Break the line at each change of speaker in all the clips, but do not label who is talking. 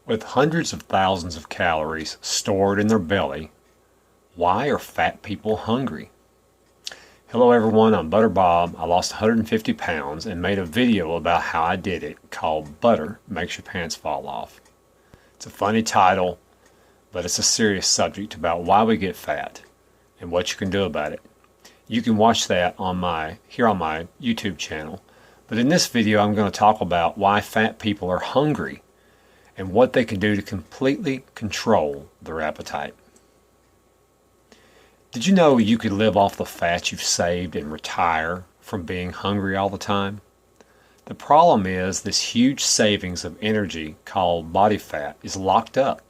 With hundreds of thousands of calories stored in their belly, why are fat people hungry? Hello everyone, I'm Butter Bob. I lost 150 pounds and made a video about how I did it called Butter Makes Your Pants Fall Off. It's a funny title, but it's a serious subject about why we get fat and what you can do about it. You can watch that on my YouTube channel. But in this video I'm going to talk about why fat people are hungry and what they can do to completely control their appetite. Did you know you could live off the fat you've saved and retire from being hungry all the time? The problem is this huge savings of energy called body fat is locked up.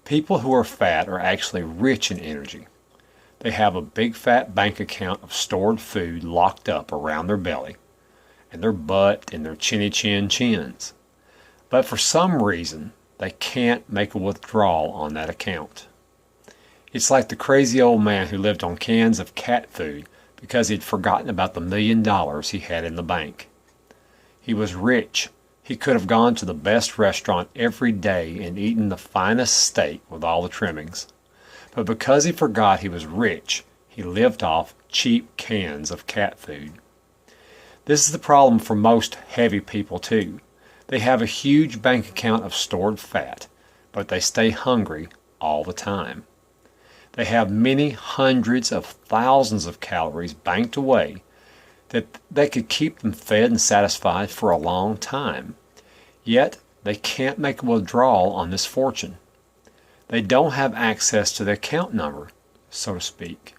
People who are fat are actually rich in energy. They have a big fat bank account of stored food locked up around their belly and their butt and their chinny chin chins. But for some reason, they can't make a withdrawal on that account. It's like the crazy old man who lived on cans of cat food because he'd forgotten about the $1 million he had in the bank. He was rich. He could have gone to the best restaurant every day and eaten the finest steak with all the trimmings. But because he forgot he was rich, he lived off cheap cans of cat food. This is the problem for most heavy people too. They have a huge bank account of stored fat, but they stay hungry all the time. They have many hundreds of thousands of calories banked away that they could keep them fed and satisfied for a long time. Yet, they can't make a withdrawal on this fortune. They don't have access to the account number, so to speak.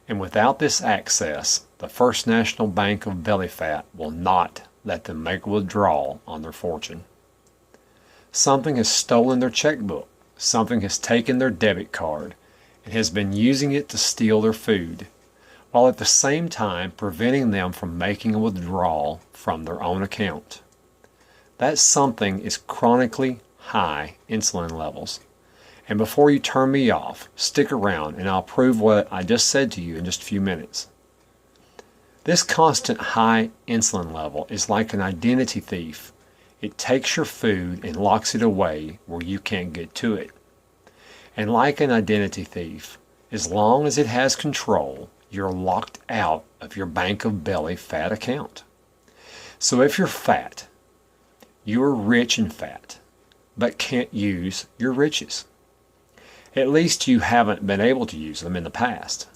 And without this access, the First National Bank of Belly Fat will not let them make a withdrawal on their fortune. Something has stolen their checkbook. Something has taken their debit card and has been using it to steal their food, while at the same time preventing them from making a withdrawal from their own account. That something is chronically high insulin levels. And before you turn me off, stick around and I'll prove what I just said to you in just a few minutes. This constant high insulin level is like an identity thief. It takes your food and locks it away where you can't get to it. And like an identity thief, as long as it has control, you're locked out of your bank of belly fat account. So if you're fat, you're rich in fat, but can't use your riches. At least you haven't been able to use them in the past.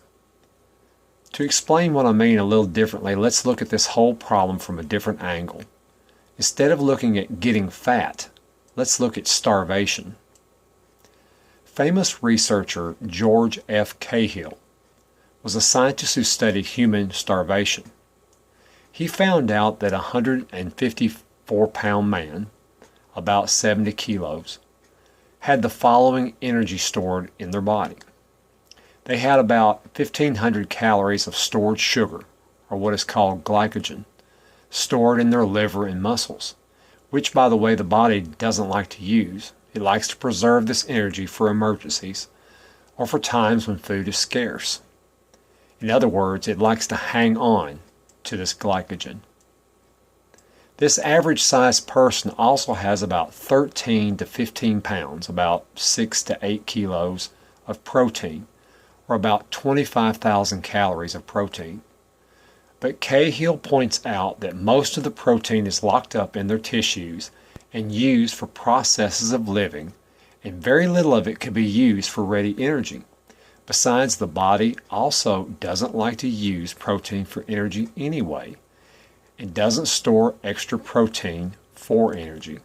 To explain what I mean a little differently, let's look at this whole problem from a different angle. Instead of looking at getting fat, let's look at starvation. Famous researcher George F. Cahill was a scientist who studied human starvation. He found out that a 154-pound man, about 70 kilos, had the following energy stored in their body. They had about 1,500 calories of stored sugar, or what is called glycogen, stored in their liver and muscles, which, by the way, the body doesn't like to use. It likes to preserve this energy for emergencies or for times when food is scarce. In other words, it likes to hang on to this glycogen. This average-sized person also has about 13 to 15 pounds, about 6 to 8 kilos of protein, or about 25,000 calories of protein. But Cahill points out that most of the protein is locked up in their tissues and used for processes of living, and very little of it can be used for ready energy. Besides, the body also doesn't like to use protein for energy anyway. It doesn't store extra protein for energy.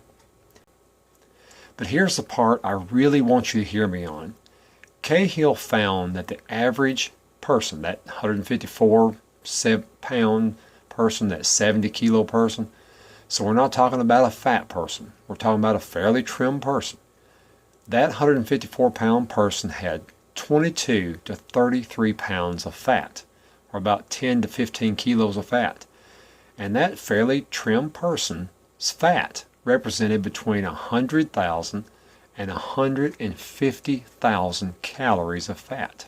But here's the part I really want you to hear me on. Cahill found that the average person, that 154-pound person, that 70-kilo person, so we're not talking about a fat person. We're talking about a fairly trim person. That 154-pound person had 22 to 33 pounds of fat, or about 10 to 15 kilos of fat. And that fairly trim person's fat represented between 100,000 and 150,000 calories of fat.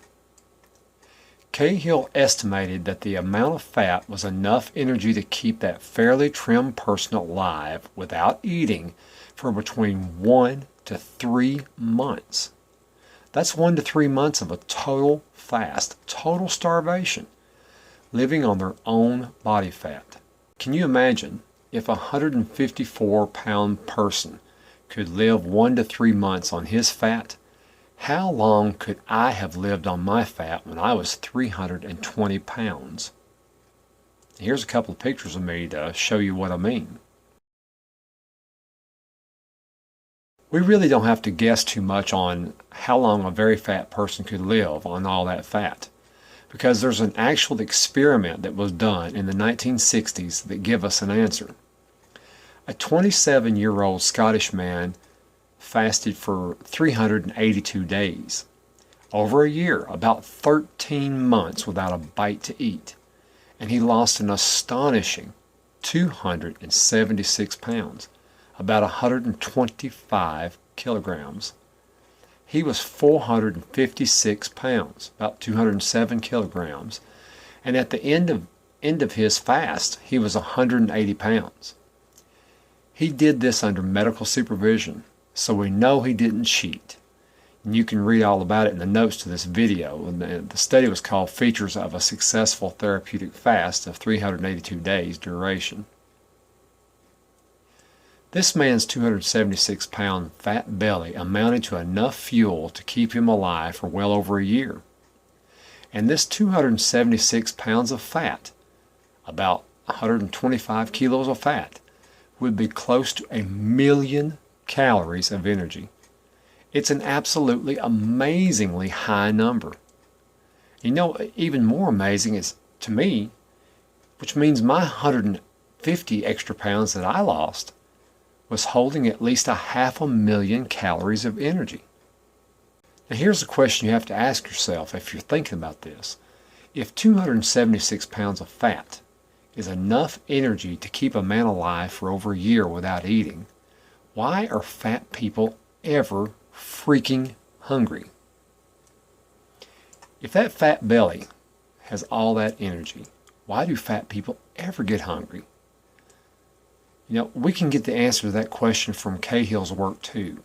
Cahill estimated that the amount of fat was enough energy to keep that fairly trim person alive without eating for between 1 to 3 months. That's 1 to 3 months of a total fast, total starvation, living on their own body fat. Can you imagine if a 154-pound person could live 1 to 3 months on his fat? How long could I have lived on my fat when I was 320 pounds? Here's a couple of pictures of me to show you what I mean. We really don't have to guess too much on how long a very fat person could live on all that fat, because there's an actual experiment that was done in the 1960s that give us an answer. A 27-year-old Scottish man fasted for 382 days, over a year, about 13 months without a bite to eat, and he lost an astonishing 276 pounds, about 125 kilograms. He was 456 pounds, about 207 kilograms, and at the end of his fast, he was 180 pounds. He did this under medical supervision, so we know he didn't cheat. And you can read all about it in the notes to this video. And the study was called Features of a Successful Therapeutic Fast of 382 Days Duration. This man's 276-pound fat belly amounted to enough fuel to keep him alive for well over a year. And this 276 pounds of fat, about 125 kilos of fat, would be close to 1,000,000 calories of energy. It's an absolutely amazingly high number. You know, even more amazing is, to me, which means my 150 extra pounds that I lost was holding at least 500,000 calories of energy. Now here's the question you have to ask yourself if you're thinking about this. If 276 pounds of fat is enough energy to keep a man alive for over a year without eating, why are fat people ever freaking hungry? If that fat belly has all that energy, why do fat people ever get hungry? You know, we can get the answer to that question from Cahill's work too.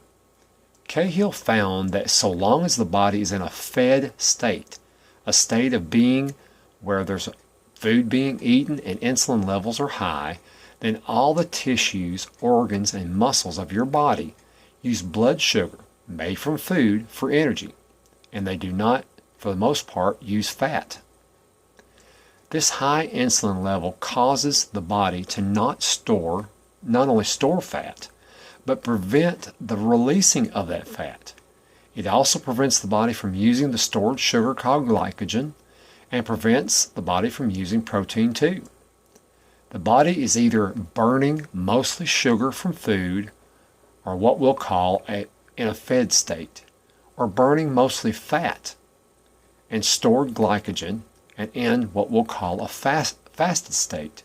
Cahill found that so long as the body is in a fed state, a state of being where there's food being eaten and insulin levels are high, then all the tissues, organs, and muscles of your body use blood sugar made from food for energy, and they do not, for the most part, use fat. This high insulin level causes the body to not only store fat, but prevent the releasing of that fat. It also prevents the body from using the stored sugar called glycogen, and prevents the body from using protein too. The body is either burning mostly sugar from food, or what we'll call in a fed state, or burning mostly fat and stored glycogen, and in what we'll call a fasted state.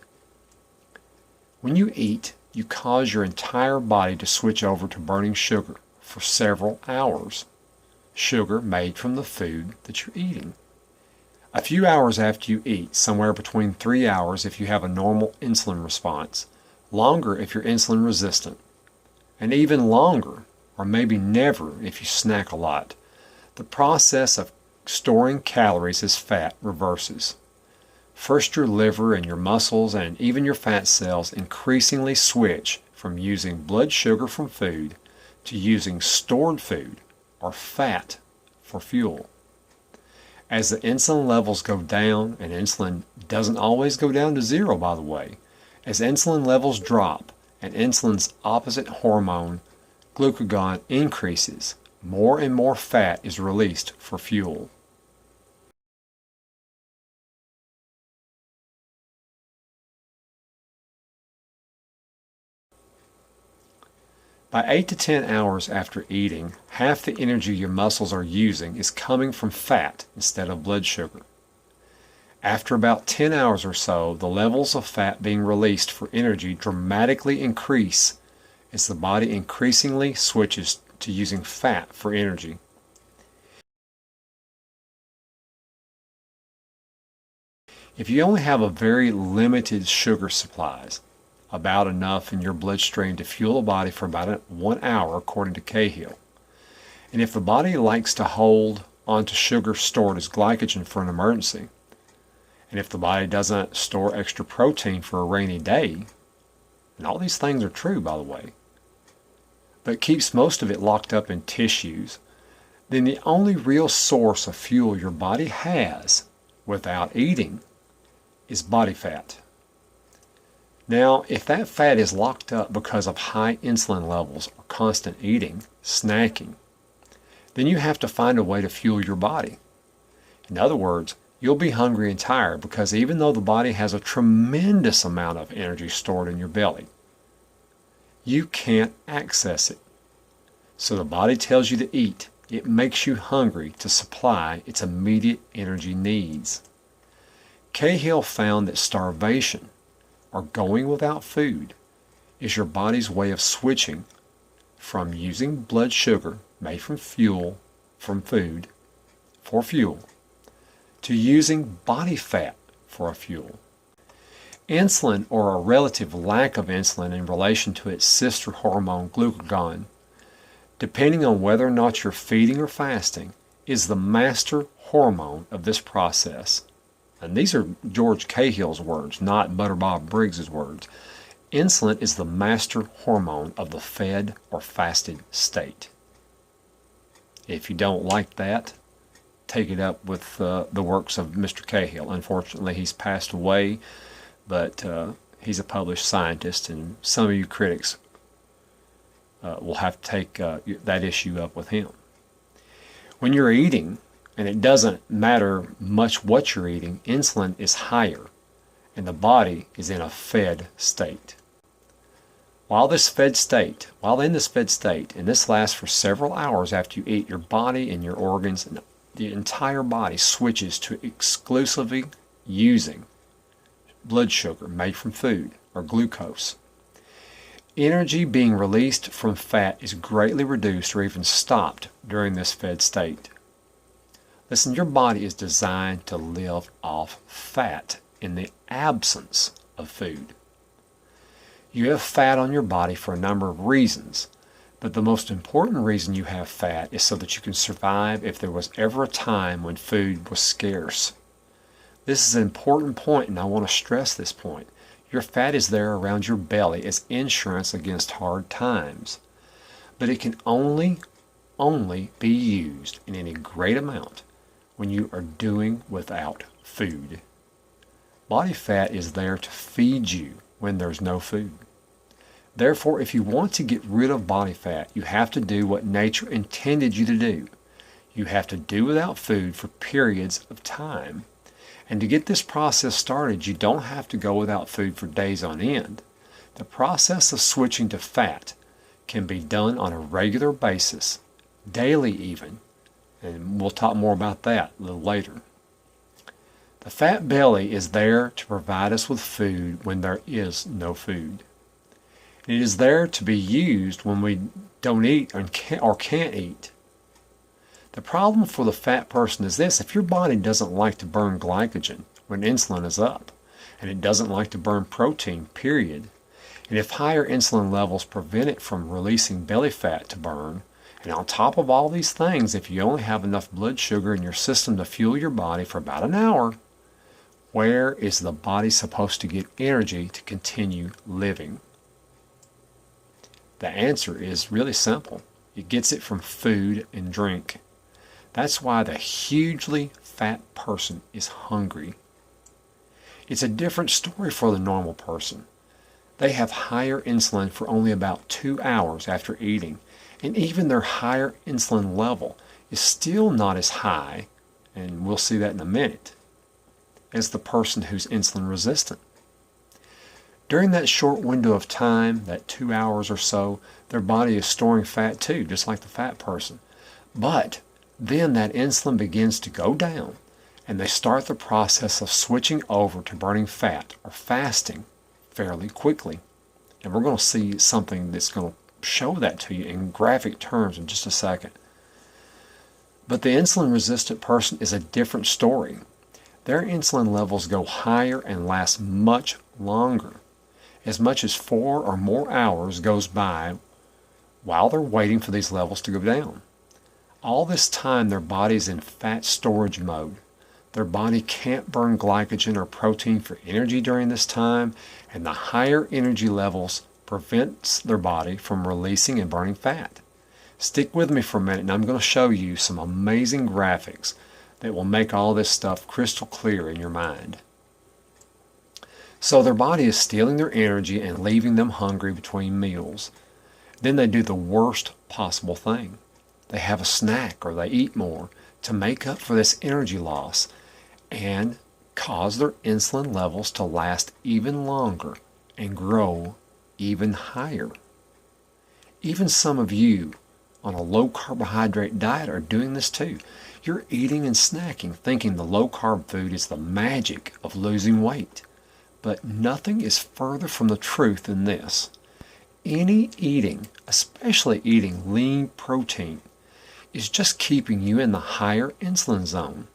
When you eat, you cause your entire body to switch over to burning sugar for several hours, sugar made from the food that you're eating. A few hours after you eat, somewhere between 3 hours if you have a normal insulin response, longer if you're insulin resistant, and even longer, or maybe never, if you snack a lot, the process of storing calories as fat reverses. First, your liver and your muscles and even your fat cells increasingly switch from using blood sugar from food to using stored food or fat for fuel. As the insulin levels go down, and insulin doesn't always go down to zero, by the way, as insulin levels drop and insulin's opposite hormone, glucagon, increases, more and more fat is released for fuel. By 8 to 10 hours after eating, half the energy your muscles are using is coming from fat instead of blood sugar. After about 10 hours or so, the levels of fat being released for energy dramatically increase as the body increasingly switches to using fat for energy. If you only have a very limited sugar supplies, about enough in your bloodstream to fuel the body for about 1 hour according to Cahill, and if the body likes to hold onto sugar stored as glycogen for an emergency, and if the body doesn't store extra protein for a rainy day, and all these things are true, by the way, but keeps most of it locked up in tissues, then the only real source of fuel your body has without eating is body fat. Now, if that fat is locked up because of high insulin levels or constant eating, snacking, then you have to find a way to fuel your body. In other words, you'll be hungry and tired because even though the body has a tremendous amount of energy stored in your belly, you can't access it. So the body tells you to eat. It makes you hungry to supply its immediate energy needs. Cahill found that starvation, or going without food, is your body's way of switching from using blood sugar made from food for fuel, to using body fat for a fuel. Insulin, or a relative lack of insulin in relation to its sister hormone glucagon, depending on whether or not you're feeding or fasting, is the master hormone of this process. And these are George Cahill's words, not Butterbob Briggs's words. Insulin is the master hormone of the fed or fasted state. If you don't like that, take it up with the works of Mr. Cahill. Unfortunately, he's passed away, but he's a published scientist, and some of you critics will have to take that issue up with him. When you're eating, and it doesn't matter much what you're eating, insulin is higher, and the body is in a fed state. While in this fed state, and this lasts for several hours after you eat, your body and your organs and the entire body switches to exclusively using blood sugar made from food, or glucose. Energy being released from fat is greatly reduced or even stopped during this fed state. Listen, your body is designed to live off fat in the absence of food. You have fat on your body for a number of reasons, but the most important reason you have fat is so that you can survive if there was ever a time when food was scarce. This is an important point, and I want to stress this point. Your fat is there around your belly as insurance against hard times, but it can only be used in any great amount when you are doing without food. Body fat is there to feed you when there's no food. Therefore, if you want to get rid of body fat, you have to do what nature intended you to do. You have to do without food for periods of time. And to get this process started, you don't have to go without food for days on end. The process of switching to fat can be done on a regular basis, daily even, and we'll talk more about that a little later. The fat belly is there to provide us with food when there is no food. It is there to be used when we don't eat or can't eat. The problem for the fat person is this: if your body doesn't like to burn glycogen when insulin is up, and it doesn't like to burn protein, period, and if higher insulin levels prevent it from releasing belly fat to burn, and on top of all these things, if you only have enough blood sugar in your system to fuel your body for about an hour, where is the body supposed to get energy to continue living? The answer is really simple. It gets it from food and drink. That's why the hugely fat person is hungry. It's a different story for the normal person. They have higher insulin for only about 2 hours after eating, and even their higher insulin level is still not as high, and we'll see that in a minute, as the person who's insulin resistant. During that short window of time, that 2 hours or so, their body is storing fat too, just like the fat person. But then that insulin begins to go down, and they start the process of switching over to burning fat or fasting fairly quickly. And we're going to see something that's going to show that to you in graphic terms in just a second. But the insulin resistant person is a different story. their insulin levels go higher and last much longer. As much as 4 or more hours goes by while they're waiting for these levels to go down. All this time their body's in fat storage mode. Their body can't burn glycogen or protein for energy during this time, and the higher energy levels prevents their body from releasing and burning fat. Stick with me for a minute and I'm going to show you some amazing graphics that will make all this stuff crystal clear in your mind. So their body is stealing their energy and leaving them hungry between meals. Then they do the worst possible thing. They have a snack or they eat more to make up for this energy loss and cause their insulin levels to last even longer and grow even higher. Even some of you on a low carbohydrate diet are doing this too. You're eating and snacking thinking the low carb food is the magic of losing weight. But nothing is further from the truth than this. Any eating, especially eating lean protein, is just keeping you in the higher insulin zone.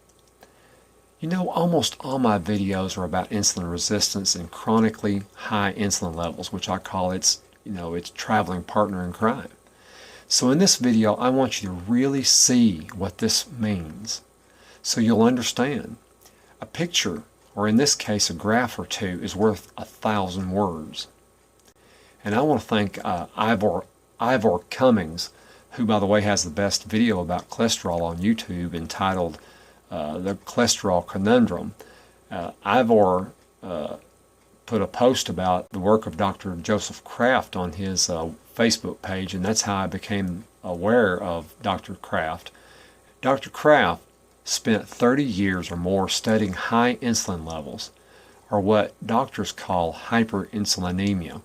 You know, almost all my videos are about insulin resistance and chronically high insulin levels, which I call its traveling partner in crime. So in this video, I want you to really see what this means so you'll understand. A picture, or in this case a graph or two, is worth 1,000 words. And I want to thank Ivor Cummings, who by the way has the best video about cholesterol on YouTube entitled The Cholesterol Conundrum. Ivor put a post about the work of Dr. Joseph Kraft on his Facebook page, and that's how I became aware of Dr. Kraft. Dr. Kraft spent 30 years or more studying high insulin levels, or what doctors call hyperinsulinemia,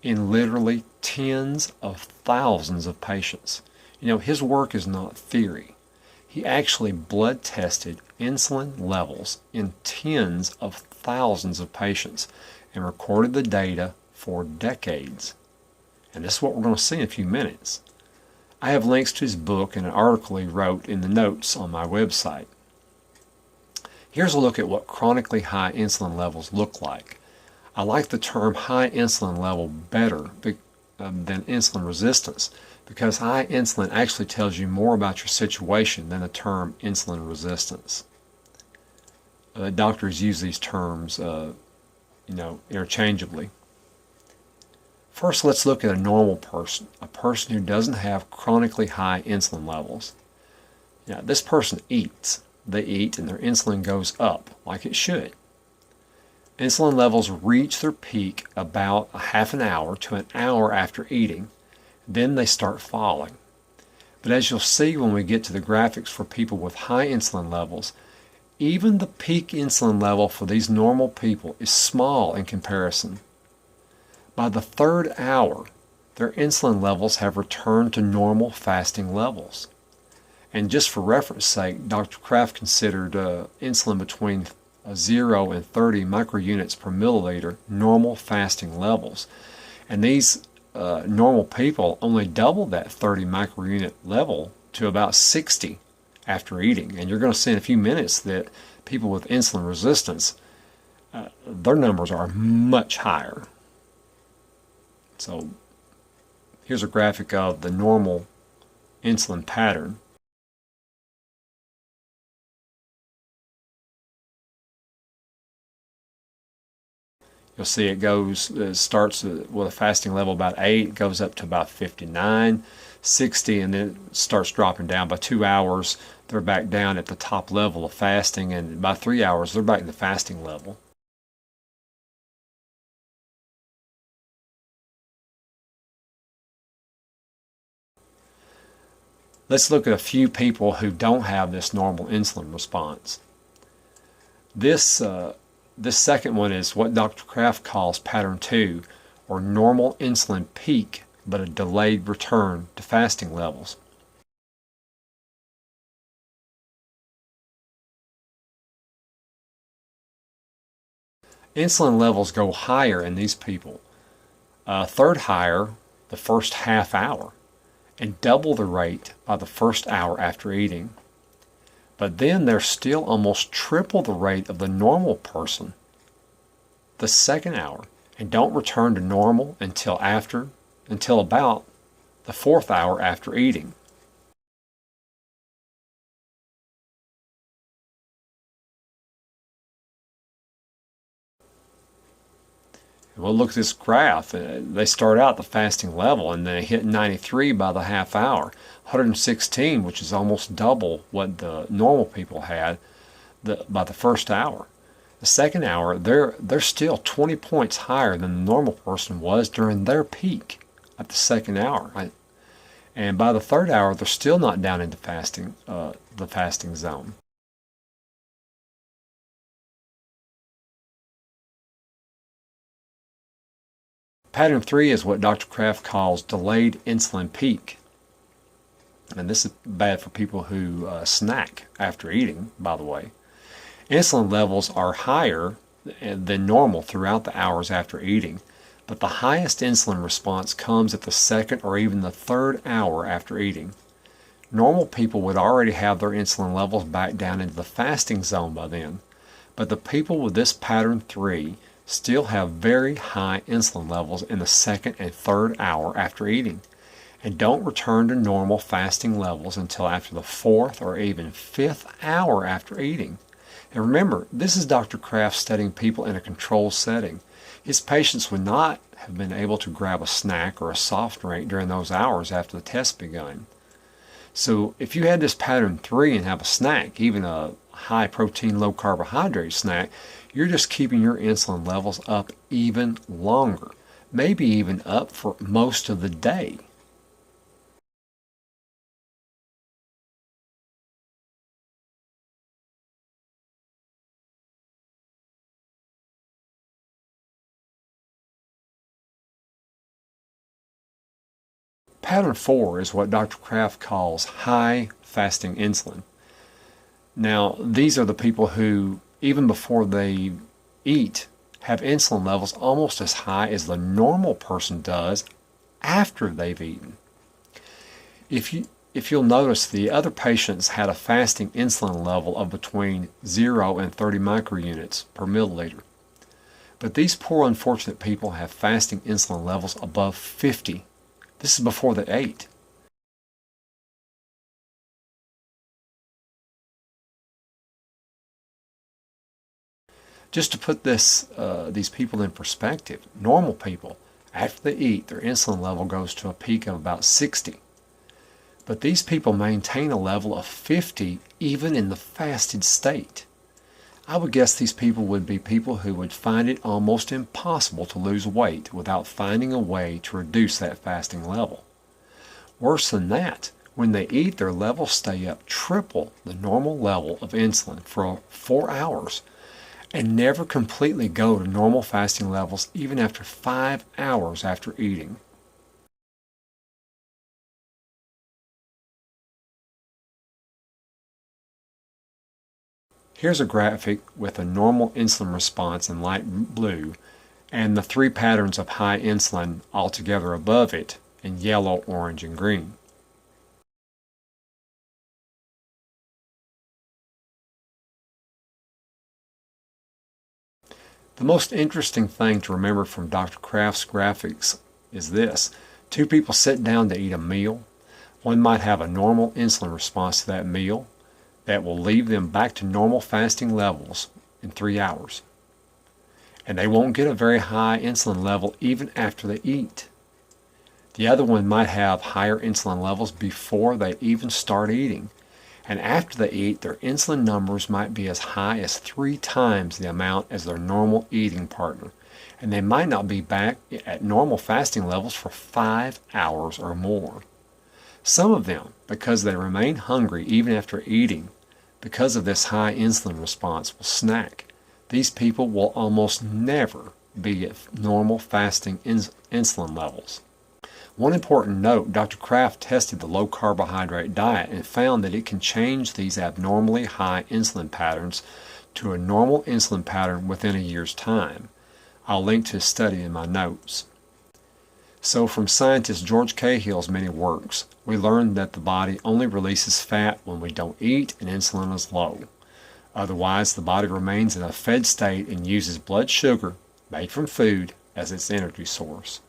in literally tens of thousands of patients. You know, his work is not theory. He actually blood tested insulin levels in tens of thousands of patients and recorded the data for decades. And this is what we're going to see in a few minutes. I have links to his book and an article he wrote in the notes on my website. Here's a look at what chronically high insulin levels look like. I like the term high insulin level better than insulin resistance because high insulin actually tells you more about your situation than the term insulin resistance. Doctors use these terms interchangeably. First, let's look at a normal person, a person who doesn't have chronically high insulin levels. Now, this person eats. They eat and their insulin goes up like it should. Insulin levels reach their peak about a half an hour to an hour after eating. Then they start falling. But as you'll see when we get to the graphics for people with high insulin levels, even the peak insulin level for these normal people is small in comparison. By the third hour, their insulin levels have returned to normal fasting levels. And just for reference sake, Dr. Kraft considered insulin between 0 and 30 microunits per milliliter normal fasting levels. And these normal people only double that 30 microunit level to about 60 after eating. And you're going to see in a few minutes that people with insulin resistance, their numbers are much higher. So here's a graphic of the normal insulin pattern. You'll see it starts with a fasting level about 8, goes up to about 59, 60, and then it starts dropping down. By 2 hours, they're back down at the top level of fasting, and by 3 hours, they're back in the fasting level. Let's look at a few people who don't have this normal insulin response. This second one is what Dr. Kraft calls pattern 2, or normal insulin peak, but a delayed return to fasting levels. Insulin levels go higher in these people, a third higher the first half hour, and double the rate by the first hour after eating. But then they're still almost triple the rate of the normal person the second hour and don't return to normal until about the fourth hour after eating. We'll look at this graph. They start out the fasting level and they hit 93 by the half hour, 116, which is almost double what the normal people had by the first hour. The second hour, they're still 20 points higher than the normal person was during their peak at the second hour. Right? And by the third hour, they're still not down into the fasting zone. Pattern 3 is what Dr. Kraft calls delayed insulin peak. And this is bad for people who snack after eating, by the way. Insulin levels are higher than normal throughout the hours after eating, but the highest insulin response comes at the second or even the third hour after eating. Normal people would already have their insulin levels back down into the fasting zone by then, but the people with this pattern 3 still have very high insulin levels in the second and third hour after eating, and don't return to normal fasting levels until after the fourth or even fifth hour after eating. And remember, this is Dr. Kraft studying people in a controlled setting. His patients would not have been able to grab a snack or a soft drink during those hours after the test begun. So if you had this pattern 3 and have a snack, even a high protein, low carbohydrate snack, you're just keeping your insulin levels up even longer, maybe even up for most of the day. Pattern 4 is what Dr. Kraft calls high fasting insulin. Now, these are the people who, even before they eat, have insulin levels almost as high as the normal person does after they've eaten. If you'll notice, the other patients had a fasting insulin level of between 0 and 30 microunits per milliliter. But these poor unfortunate people have fasting insulin levels above 50. This is before they ate. Just to put these people in perspective, normal people, after they eat, their insulin level goes to a peak of about 60. But these people maintain a level of 50 even in the fasted state. I would guess these people would be people who would find it almost impossible to lose weight without finding a way to reduce that fasting level. Worse than that, when they eat, their levels stay up triple the normal level of insulin for 4 hours and never completely go to normal fasting levels even after 5 hours after eating. Here's a graphic with a normal insulin response in light blue and the 3 patterns of high insulin altogether above it in yellow, orange, and green. The most interesting thing to remember from Dr. Kraft's graphics is this. 2 people sit down to eat a meal. One might have a normal insulin response to that meal that will leave them back to normal fasting levels in 3 hours. And they won't get a very high insulin level even after they eat. The other one might have higher insulin levels before they even start eating. And after they eat, their insulin numbers might be as high as 3 times the amount as their normal eating partner. And they might not be back at normal fasting levels for 5 hours or more. Some of them, because they remain hungry even after eating, because of this high insulin response, will snack. These people will almost never be at normal fasting insulin levels. One important note, Dr. Kraft tested the low carbohydrate diet and found that it can change these abnormally high insulin patterns to a normal insulin pattern within a year's time. I'll link to his study in my notes. So from scientist George Cahill's many works, we learned that the body only releases fat when we don't eat and insulin is low. Otherwise, the body remains in a fed state and uses blood sugar made from food as its energy source.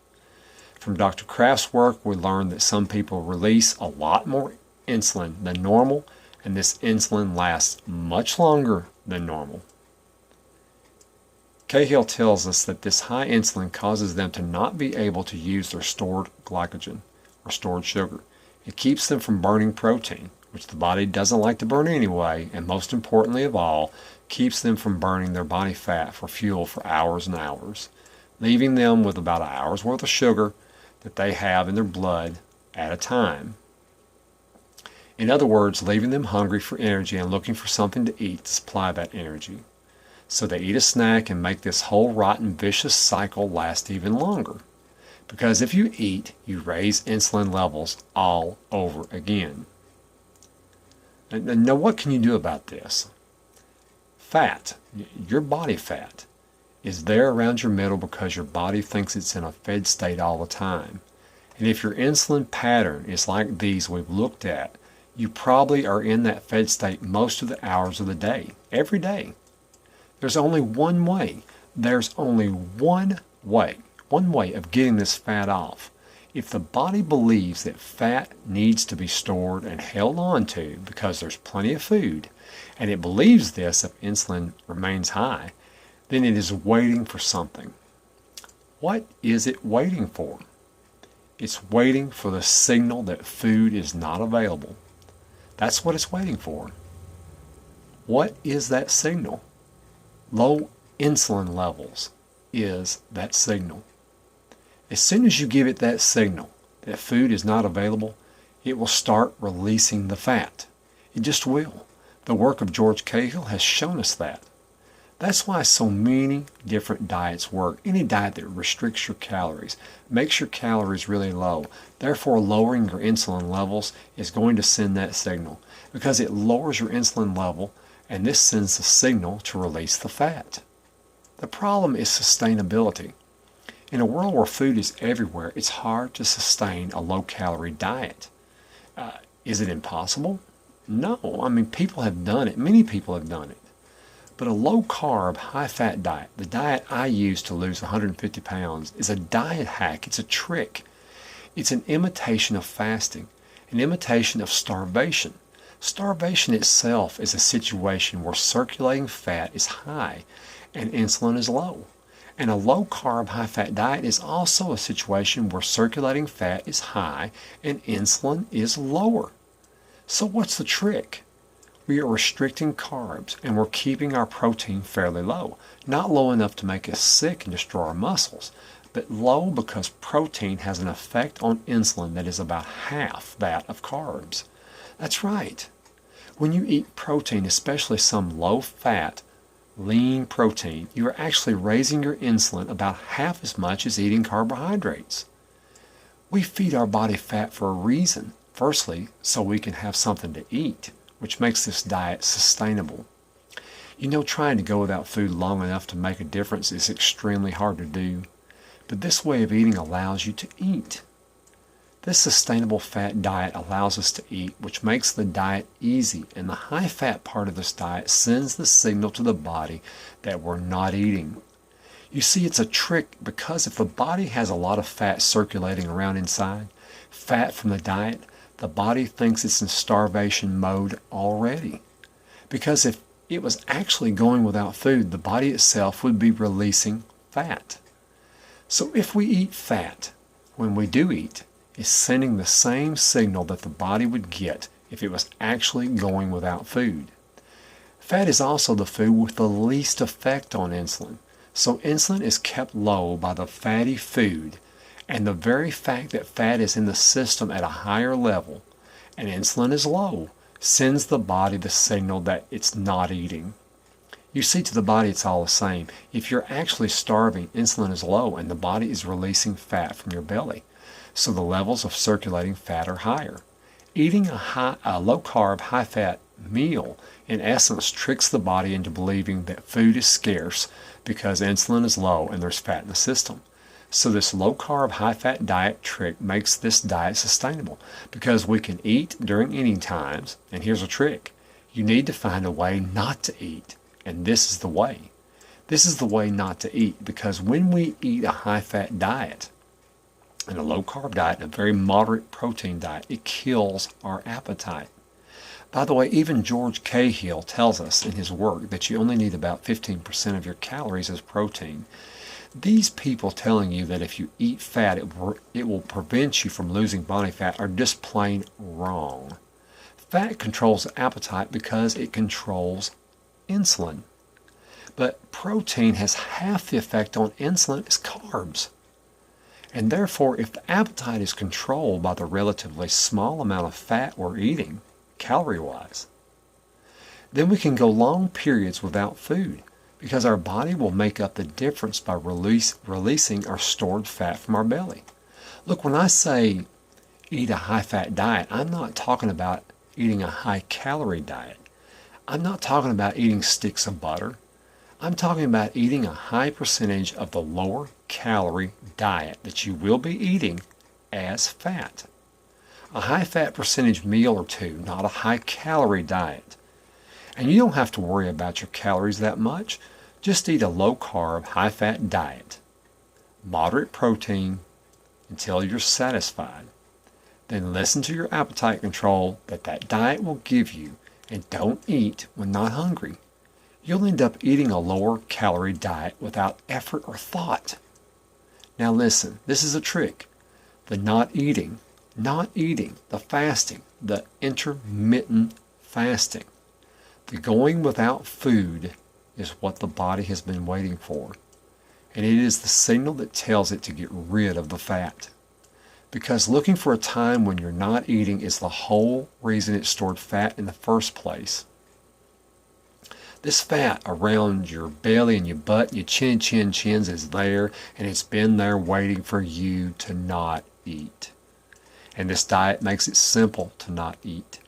From Dr. Kraft's work, we learned that some people release a lot more insulin than normal, and this insulin lasts much longer than normal. Cahill tells us that this high insulin causes them to not be able to use their stored glycogen, or stored sugar. It keeps them from burning protein, which the body doesn't like to burn anyway, and most importantly of all, keeps them from burning their body fat for fuel for hours and hours, leaving them with about an hour's worth of sugar that they have in their blood at a time. In other words, leaving them hungry for energy and looking for something to eat to supply that energy. So they eat a snack and make this whole rotten, vicious cycle last even longer. Because if you eat, you raise insulin levels all over again. And now what can you do about this? Fat, your body fat, is there around your middle because your body thinks it's in a fed state all the time. And if your insulin pattern is like these we've looked at, you probably are in that fed state most of the hours of the day, every day. There's only one way. There's only one way of getting this fat off. If the body believes that fat needs to be stored and held on to because there's plenty of food, and it believes this if insulin remains high, then it is waiting for something. What is it waiting for? It's waiting for the signal that food is not available. That's what it's waiting for. What is that signal? Low insulin levels is that signal. As soon as you give it that signal that food is not available, it will start releasing the fat. It just will. The work of George Cahill has shown us that. That's why so many different diets work. Any diet that restricts your calories, makes your calories really low, therefore lowering your insulin levels is going to send that signal because it lowers your insulin level, and this sends the signal to release the fat. The problem is sustainability. In a world where food is everywhere, it's hard to sustain a low-calorie diet. Is it impossible? No. I mean, people have done it. Many people have done it. But a low-carb, high-fat diet, the diet I use to lose 150 pounds, is a diet hack. It's a trick. It's an imitation of fasting, an imitation of starvation. Starvation itself is a situation where circulating fat is high and insulin is low. And a low-carb, high-fat diet is also a situation where circulating fat is high and insulin is lower. So what's the trick? We are restricting carbs and we're keeping our protein fairly low. Not low enough to make us sick and destroy our muscles, but low because protein has an effect on insulin that is about half that of carbs. That's right. When you eat protein, especially some low-fat, lean protein, you are actually raising your insulin about half as much as eating carbohydrates. We feed our body fat for a reason. Firstly, so we can have something to eat, which makes this diet sustainable. You know, trying to go without food long enough to make a difference is extremely hard to do, but this way of eating allows you to eat. This sustainable fat diet allows us to eat, which makes the diet easy, and the high-fat part of this diet sends the signal to the body that we're not eating. You see, it's a trick because if the body has a lot of fat circulating around inside, fat from the diet, the body thinks it's in starvation mode already. Because if it was actually going without food, the body itself would be releasing fat. So if we eat fat, when we do eat, it's sending the same signal that the body would get if it was actually going without food. Fat is also the food with the least effect on insulin. So insulin is kept low by the fatty food, and the very fact that fat is in the system at a higher level and insulin is low sends the body the signal that it's not eating. You see, to the body it's all the same. If you're actually starving, insulin is low and the body is releasing fat from your belly. So the levels of circulating fat are higher. Eating a low-carb, high-fat meal, in essence, tricks the body into believing that food is scarce because insulin is low and there's fat in the system. So this low-carb, high-fat diet trick makes this diet sustainable because we can eat during eating times. And here's a trick. You need to find a way not to eat. And this is the way. This is the way not to eat, because when we eat a high-fat diet and a low-carb diet and a very moderate protein diet, it kills our appetite. By the way, even George Cahill tells us in his work that you only need about 15% of your calories as protein. These people telling you that if you eat fat, it will prevent you from losing body fat are just plain wrong. Fat controls appetite because it controls insulin. But protein has half the effect on insulin as carbs. And therefore, if the appetite is controlled by the relatively small amount of fat we're eating, calorie-wise, then we can go long periods without food, because our body will make up the difference by releasing our stored fat from our belly. Look, when I say eat a high-fat diet, I'm not talking about eating a high-calorie diet. I'm not talking about eating sticks of butter. I'm talking about eating a high percentage of the lower-calorie diet that you will be eating as fat. A high-fat percentage meal or two, not a high-calorie diet. And you don't have to worry about your calories that much. Just eat a low-carb, high-fat diet. Moderate protein until you're satisfied. Then listen to your appetite control that diet will give you, and don't eat when not hungry. You'll end up eating a lower-calorie diet without effort or thought. Now listen, this is a trick. The not eating, the fasting, the intermittent fasting. The going without food is what the body has been waiting for. And it is the signal that tells it to get rid of the fat. Because looking for a time when you're not eating is the whole reason it stored fat in the first place. This fat around your belly and your butt and your chins is there, and it's been there waiting for you to not eat. And this diet makes it simple to not eat.